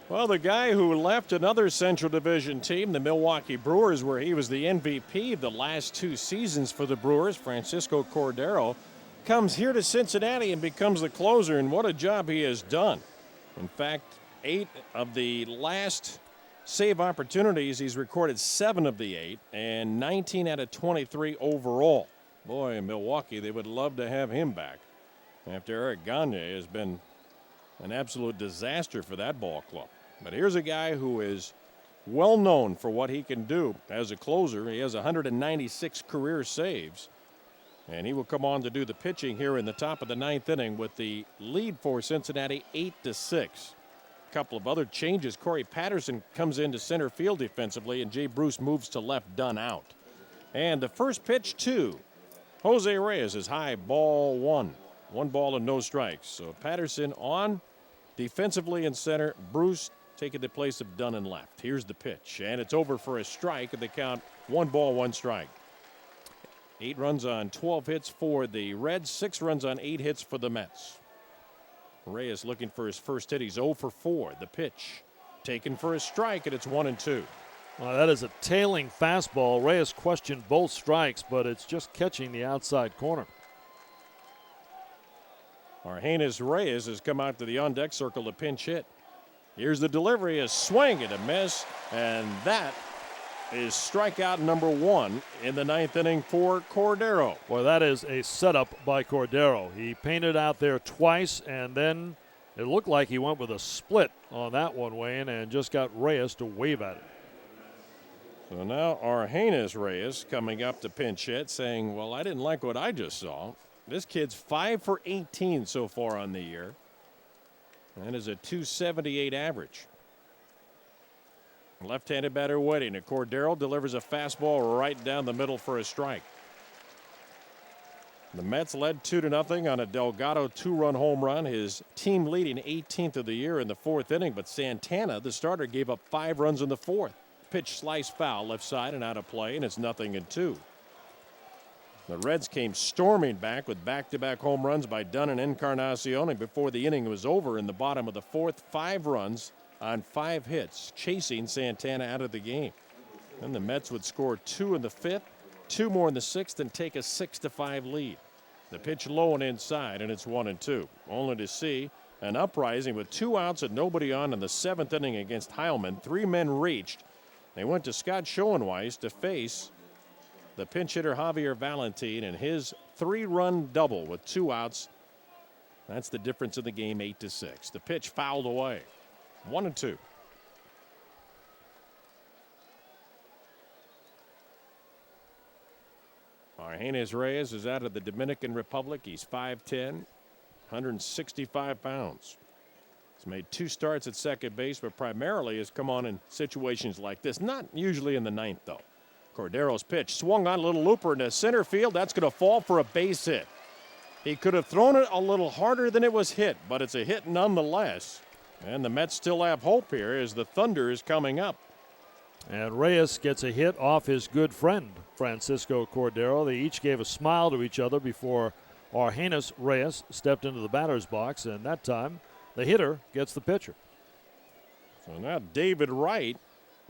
Well, the guy who left another Central Division team, the Milwaukee Brewers, where he was the MVP of the last 2 seasons for the Brewers, Francisco Cordero, comes here to Cincinnati and becomes the closer, and what a job he has done. In fact, 8 of the last save opportunities, he's recorded 7 of the 8 and 19 out of 23 overall. Boy, in Milwaukee, they would love to have him back after Eric Gagne has been an absolute disaster for that ball club. But here's a guy who is well known for what he can do as a closer. He has 196 career saves, and he will come on to do the pitching here in the top of the 9th inning with the lead for Cincinnati 8-6. A couple of other changes. Corey Patterson comes into center field defensively, and Jay Bruce moves to left, done out. And the first pitch to Jose Reyes is high, ball 1. 1 ball and no strikes. So Patterson on defensively in center. Bruce taking the place of Dunn in left. Here's the pitch, and it's over for a strike, and they count 1 ball, 1 strike. 8 runs on 12 hits for the Reds, 6 runs on 8 hits for the Mets. Reyes looking for his first hit. He's 0 for 4. The pitch taken for a strike, and it's 1-2. Well, that is a tailing fastball. Reyes questioned both strikes, but it's just catching the outside corner. Argenis Reyes has come out to the on-deck circle to pinch hit. Here's the delivery, a swing and a miss, and that is strikeout number 1 in the 9th inning for Cordero. Well, that is a setup by Cordero. He painted out there twice, and then it looked like he went with a split on that one, Wayne, and just got Reyes to wave at it. So now Argenis Reyes coming up to pinch hit, saying, well, I didn't like what I just saw. This kid's 5 for 18 so far on the year. That is a .278 average. Left-handed batter waiting. And Cordero delivers a fastball right down the middle for a strike. The Mets led 2-0 on a Delgado 2-run home run. His team leading 18th of the year in the 4th inning. But Santana, the starter, gave up 5 runs in the 4th. Pitch slice foul left side and out of play, and it's 0-2. The Reds came storming back with back-to-back home runs by Dunn and Encarnacion, and before the inning was over in the bottom of the 4th, 5 runs on 5 hits, chasing Santana out of the game. Then the Mets would score 2 in the 5th, 2 more in the 6th, and take a 6-5 lead. The pitch low and inside, and it's 1-2. Only to see an uprising with 2 outs and nobody on in the 7th inning against Heilman. 3 men reached. They went to Scott Schoenweis to face the pinch hitter Javier Valentin and his 3-run double with 2 outs. That's the difference in the game, 8-6. The pitch fouled away. 1-2. Argenis Reyes is out of the Dominican Republic. He's 5'10", 165 pounds. He's made 2 starts at second base, but primarily has come on in situations like this. Not usually in the 9th, though. Cordero's pitch swung on a little looper into center field. That's going to fall for a base hit. He could have thrown it a little harder than it was hit, but it's a hit nonetheless. And the Mets still have hope here as the Thunder is coming up. And Reyes gets a hit off his good friend, Francisco Cordero. They each gave a smile to each other before Argenis Reyes stepped into the batter's box, and that time the hitter gets the pitcher. So now David Wright,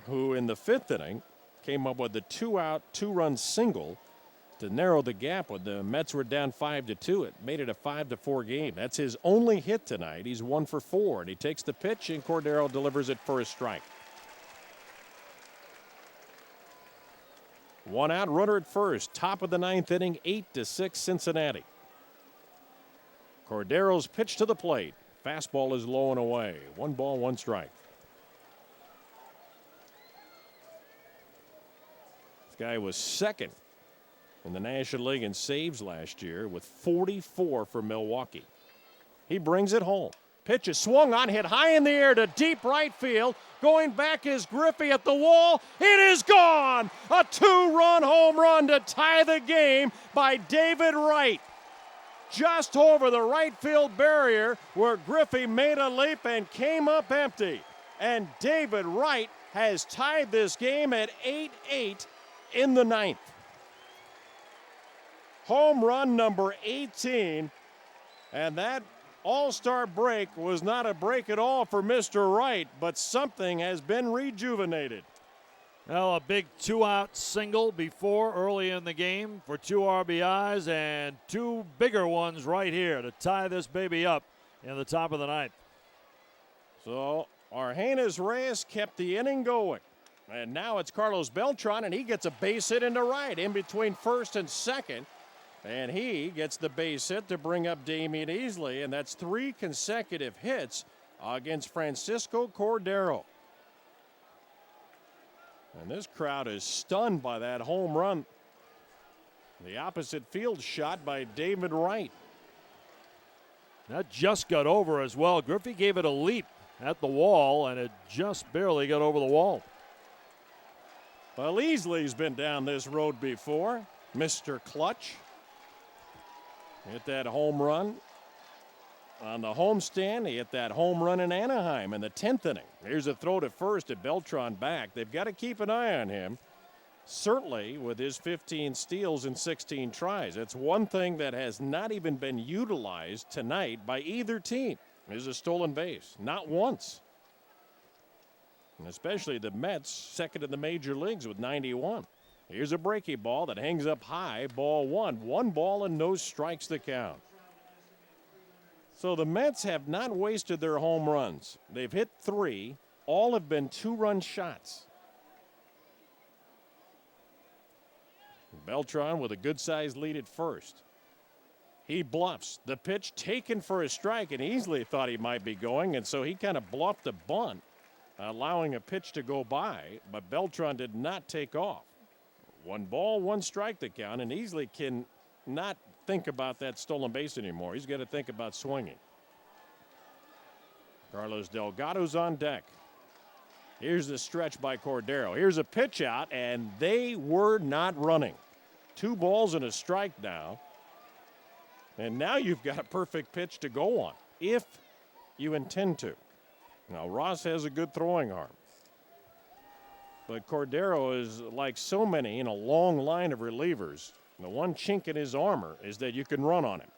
who in the 5th inning came up with a 2-out, 2-run single to narrow the gap when the Mets were down 5-2. It made it a 5-4 game. That's his only hit tonight. He's 1 for 4, and he takes the pitch, and Cordero delivers it for a strike. 1 out, runner at first. Top of the 9th inning, 8-6 Cincinnati. Cordero's pitch to the plate. Fastball is low and away. 1 ball, 1 strike. Guy was 2nd in the National League in saves last year with 44 for Milwaukee. He brings it home. Pitch is swung on, hit high in the air to deep right field. Going back is Griffey at the wall. It is gone! A 2-run home run to tie the game by David Wright. Just over the right field barrier where Griffey made a leap and came up empty. And David Wright has tied this game at 8-8 in the 9th. Home run number 18, and that All-Star break was not a break at all for Mr. Wright, but something has been rejuvenated. Well, a big 2-out single before early in the game for 2 RBIs and 2 bigger ones right here to tie this baby up in the top of the 9th. So Argenis Reyes kept the inning going. And now it's Carlos Beltran, and he gets a base hit into right in between first and second. And he gets the base hit to bring up Damian Easley, and that's 3 consecutive hits against Francisco Cordero. And this crowd is stunned by that home run. The opposite field shot by David Wright. That just got over as well. Griffey gave it a leap at the wall, and it just barely got over the wall. Well, Easley's been down this road before. Mr. Clutch. Hit that home run on the homestand. He hit that home run in Anaheim in the 10th inning. Here's a throw to first at Beltran back. They've got to keep an eye on him. Certainly with his 15 steals and 16 tries. It's one thing that has not even been utilized tonight by either team is a stolen base. Not once. And especially the Mets, second in the major leagues with 91. Here's a breaky ball that hangs up high. Ball 1. 1 ball and no strikes to count. So the Mets have not wasted their home runs. They've hit 3. All have been 2-run shots. Beltran with a good-sized lead at first. He bluffs. The pitch taken for a strike, and Easley thought he might be going, and so he kind of bluffed a bunt, allowing a pitch to go by, but Beltran did not take off. 1 ball, 1 strike to count, and Easley can not think about that stolen base anymore. He's got to think about swinging. Carlos Delgado's on deck. Here's the stretch by Cordero. Here's a pitch out, and they were not running. 2 balls and a strike now. And now you've got a perfect pitch to go on, if you intend to. Now, Ross has a good throwing arm. But Cordero is like so many in a long line of relievers. The one chink in his armor is that you can run on him.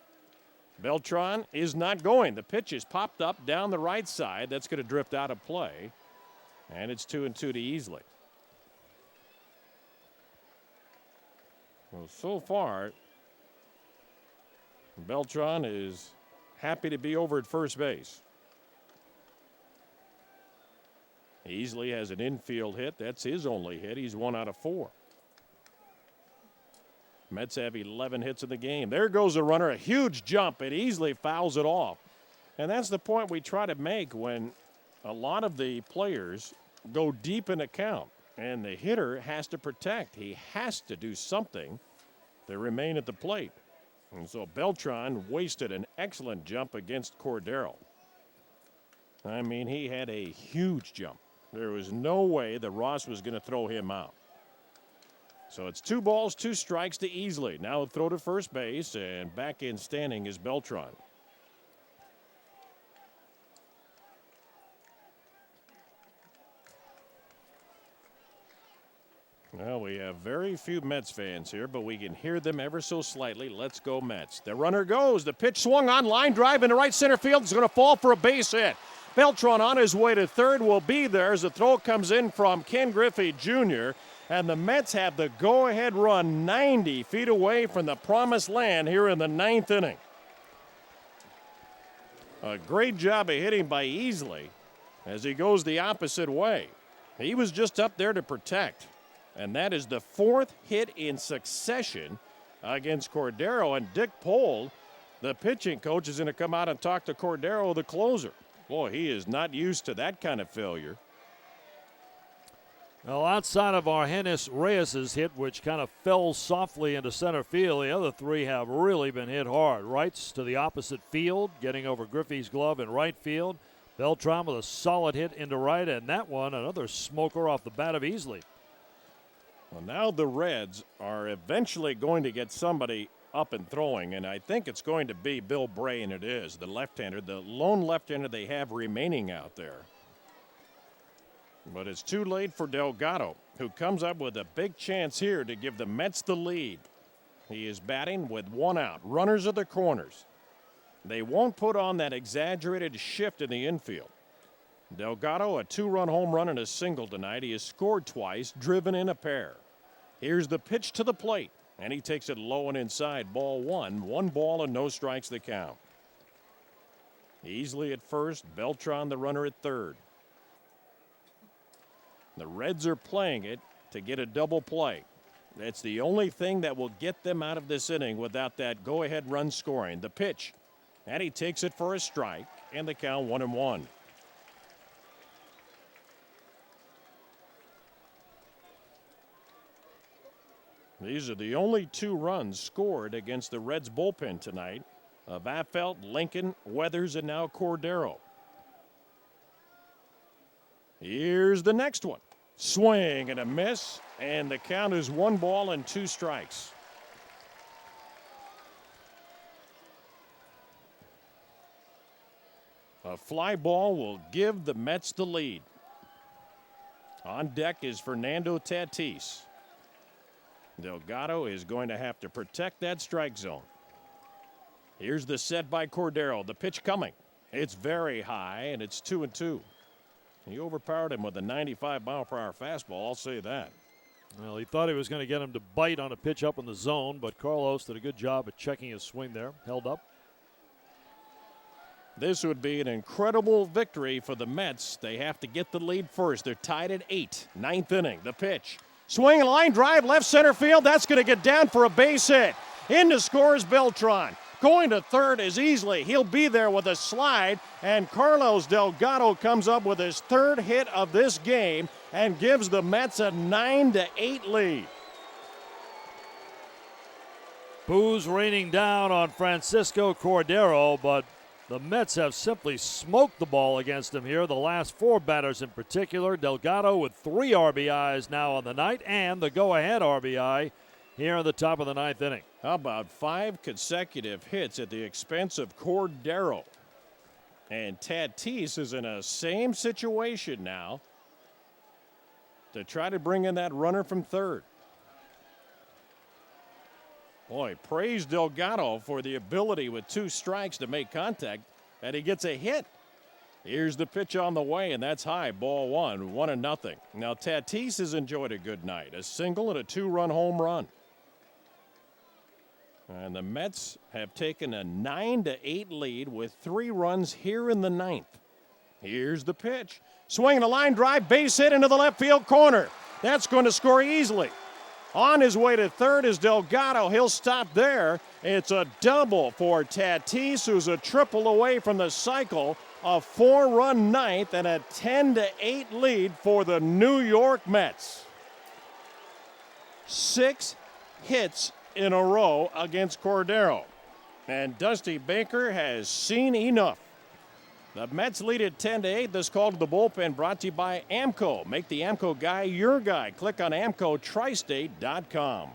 Beltran is not going. The pitch is popped up down the right side. That's going to drift out of play. And it's 2-2 to Easley. Well, so far, Beltran is happy to be over at first base. Easley has an infield hit. That's his only hit. He's 1 out of 4. Mets have 11 hits in the game. There goes a runner, a huge jump, and Easley fouls it off. And that's the point we try to make when a lot of the players go deep in a count, and the hitter has to protect. He has to do something to remain at the plate. And so Beltran wasted an excellent jump against Cordero. I mean, he had a huge jump. There was no way that Ross was going to throw him out. So it's 2 balls, 2 strikes to Easley. Now a throw to first base, and back in standing is Beltran. Well, we have very few Mets fans here, but we can hear them ever so slightly. Let's go Mets. The runner goes. The pitch swung on, line drive into right center field. It's going to fall for a base hit. Beltran on his way to third will be there as the throw comes in from Ken Griffey Jr. And the Mets have the go-ahead run 90 feet away from the promised land here in the 9th inning. A great job of hitting by Easley as he goes the opposite way. He was just up there to protect. And that is the 4th hit in succession against Cordero. And Dick Pohl, the pitching coach, is going to come out and talk to Cordero, the closer. Boy, he is not used to that kind of failure. Well, outside of Argenis Reyes' hit, which kind of fell softly into center field, the other 3 have really been hit hard. Wright's to the opposite field, getting over Griffey's glove in right field. Beltran with a solid hit into right, and that one, another smoker off the bat of Easley. Well, now the Reds are eventually going to get somebody up and throwing, and I think it's going to be Bill Bray, and it is, the left-hander, the lone left-hander they have remaining out there. But it's too late for Delgado, who comes up with a big chance here to give the Mets the lead. He is batting with 1 out. Runners at the corners. They won't put on that exaggerated shift in the infield. Delgado, a 2-run home run and a single tonight. He has scored twice, driven in a pair. Here's the pitch to the plate, and he takes it low and inside. Ball one. 1 ball and no strikes the count. Easily at first, Beltran the runner at third. The Reds are playing it to get a double play. That's the only thing that will get them out of this inning without that go-ahead run scoring. The pitch, and he takes it for a strike, and the count 1-1. These are the only 2 runs scored against the Reds bullpen tonight of Affelt, Lincoln, Weathers, and now Cordero. Here's the next one. Swing and a miss, and the count is 1 ball and 2 strikes. A fly ball will give the Mets the lead. On deck is Fernando Tatis. Delgado is going to have to protect that strike zone. Here's the set by Cordero. The pitch coming. It's very high, and it's 2-2. He overpowered him with a 95-mile-per-hour fastball, I'll say that. Well, he thought he was going to get him to bite on a pitch up in the zone, but Carlos did a good job at checking his swing there. Held up. This would be an incredible victory for the Mets. They have to get the lead first. They're tied at 8. 9th inning. The pitch. Swing and line drive, left center field. That's going to get down for a base hit. In to score is Beltran. Going to third is Easley. He'll be there with a slide. And Carlos Delgado comes up with his 3rd hit of this game and gives the Mets a 9-8 lead. Boos raining down on Francisco Cordero, but the Mets have simply smoked the ball against him here. The last 4 batters in particular. Delgado with 3 RBIs now on the night and the go-ahead RBI here in the top of the 9th inning. How about 5 consecutive hits at the expense of Cordero? And Tatis is in a same situation now to try to bring in that runner from third. Boy, praise Delgado for the ability with 2 strikes to make contact, and he gets a hit. Here's the pitch on the way, and that's high. Ball 1, 1-0. Now Tatis has enjoyed a good night, a single and a 2-run home run. And the Mets have taken a 9-8 lead with 3 runs here in the 9th. Here's the pitch. Swinging a line drive, base hit into the left field corner. That's going to score easily. On his way to third is Delgado. He'll stop there. It's a double for Tatis, who's a triple away from the cycle. A 4-run 9th and a 10-8 lead for the New York Mets. 6 hits in a row against Cordero. And Dusty Baker has seen enough. The Mets lead at 10-8. This call to the bullpen brought to you by AMCO. Make the AMCO guy your guy. Click on AMCOTristate.com.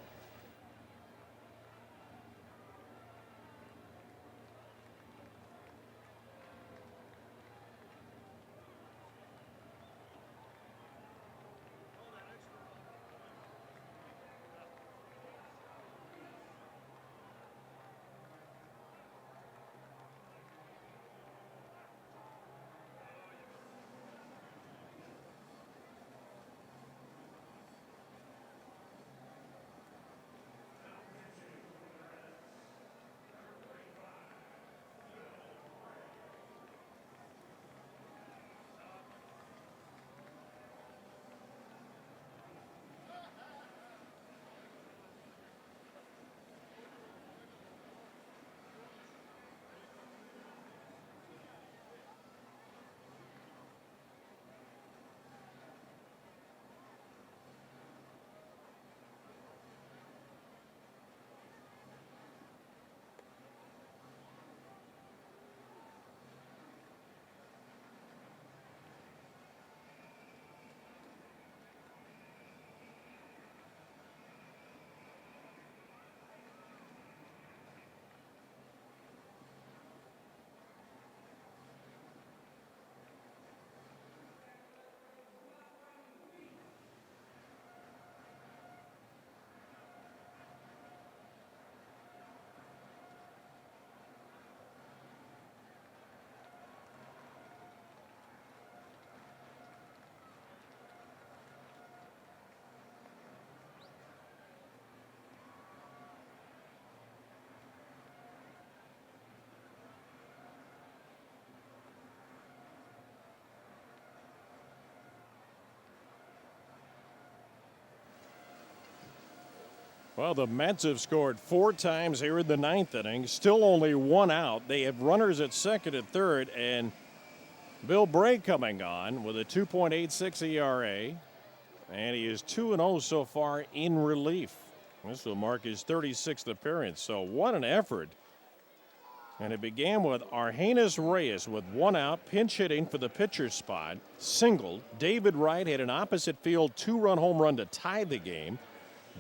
Well, the Mets have scored 4 times here in the 9th inning. Still only 1 out. They have runners at second and third, and Bill Bray coming on with a 2.86 ERA, and he is 2-0 so far in relief. This will mark his 36th appearance, so what an effort. And it began with Argenis Reyes with 1 out, pinch hitting for the pitcher spot, singled. David Wright had an opposite field 2-run home run to tie the game.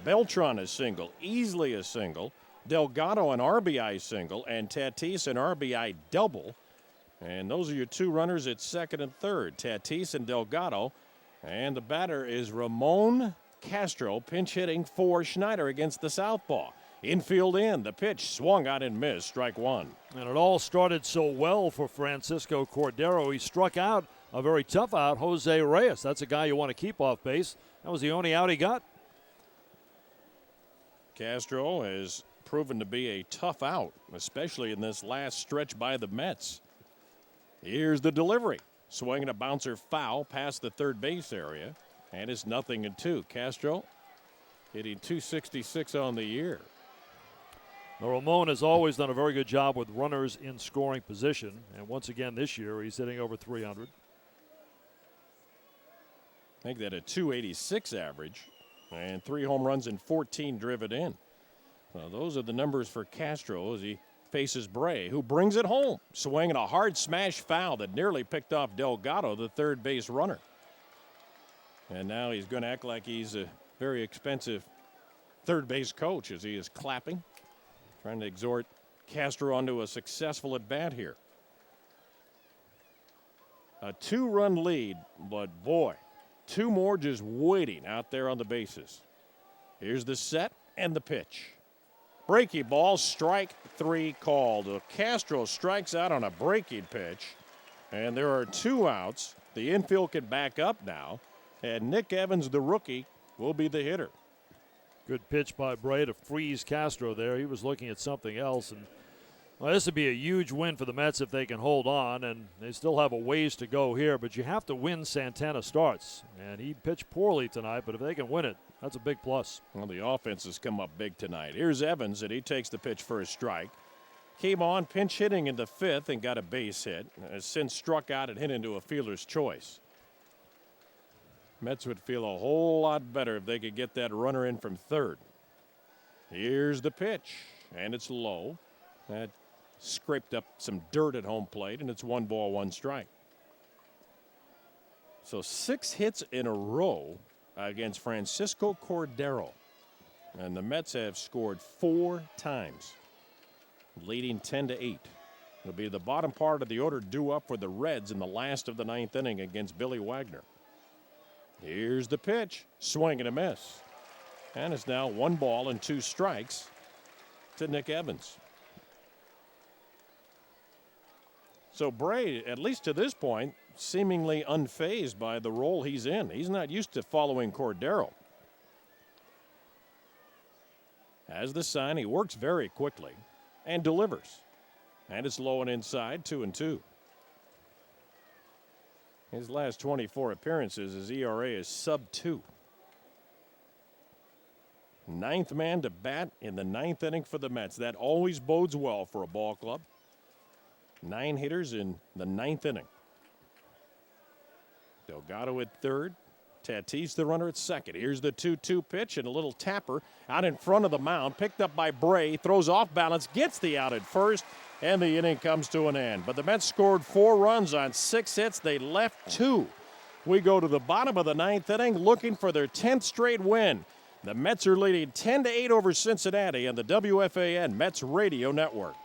Beltran a single, easily a single. Delgado an RBI single, and Tatis an RBI double. And those are your 2 runners at second and third, Tatis and Delgado. And the batter is Ramon Castro, pinch hitting for Schneider against the southpaw. Infield in, the pitch swung out and missed, strike 1. And it all started so well for Francisco Cordero. He struck out a very tough out, Jose Reyes. That's a guy you want to keep off base. That was the only out he got. Castro has proven to be a tough out, especially in this last stretch by the Mets. Here's the delivery. Swinging a bouncer foul past the third base area. And it's 0-2. Castro hitting .266 on the year. Now, Ramon has always done a very good job with runners in scoring position. And once again this year, he's hitting over .300. Make that a .286 average. And 3 home runs and 14 driven in. Well, those are the numbers for Castro as he faces Bray, who brings it home. Swinging a hard smash foul that nearly picked off Delgado, the third base runner. And now he's going to act like he's a very expensive third base coach as he is clapping, trying to exhort Castro onto a successful at bat here. A 2-run lead, but boy, 2 more just waiting out there on the bases. Here's the set and the pitch. Breaking ball, strike 3 called. Castro strikes out on a breaking pitch, and there are 2 outs. The infield can back up now, and Nick Evans, the rookie, will be the hitter. Good pitch by Bray to freeze Castro there. He was looking at something else. And well, this would be a huge win for the Mets if they can hold on, and they still have a ways to go here, but you have to win Santana starts. And he pitched poorly tonight, but if they can win it, that's a big plus. Well, the offense has come up big tonight. Here's Evans, and he takes the pitch for a strike. Came on pinch hitting in the 5th and got a base hit. Has since struck out and hit into a fielder's choice. Mets would feel a whole lot better if they could get that runner in from third. Here's the pitch, and it's low. That scraped up some dirt at home plate, and it's 1 ball, 1 strike. So 6 hits in a row against Francisco Cordero. And the Mets have scored 4 times, leading 10-8. It'll be the bottom part of the order due up for the Reds in the last of the 9th inning against Billy Wagner. Here's the pitch, swing and a miss. And it's now 1 ball and 2 strikes to Nick Evans. So Bray, at least to this point, seemingly unfazed by the role he's in. He's not used to following Cordero. As the sign, he works very quickly and delivers. And it's low and inside, 2-2. His last 24 appearances, his ERA is sub-2. 9th man to bat in the 9th inning for the Mets. That always bodes well for a ball club. 9 hitters in the 9th inning. Delgado at third. Tatis the runner at second. Here's the 2-2 pitch and a little tapper out in front of the mound. Picked up by Bray. Throws off balance. Gets the out at first. And the inning comes to an end. But the Mets scored 4 runs on 6 hits. They left 2. We go to the bottom of the 9th inning looking for their 10th straight win. The Mets are leading 10-8 over Cincinnati on the WFAN Mets Radio Network.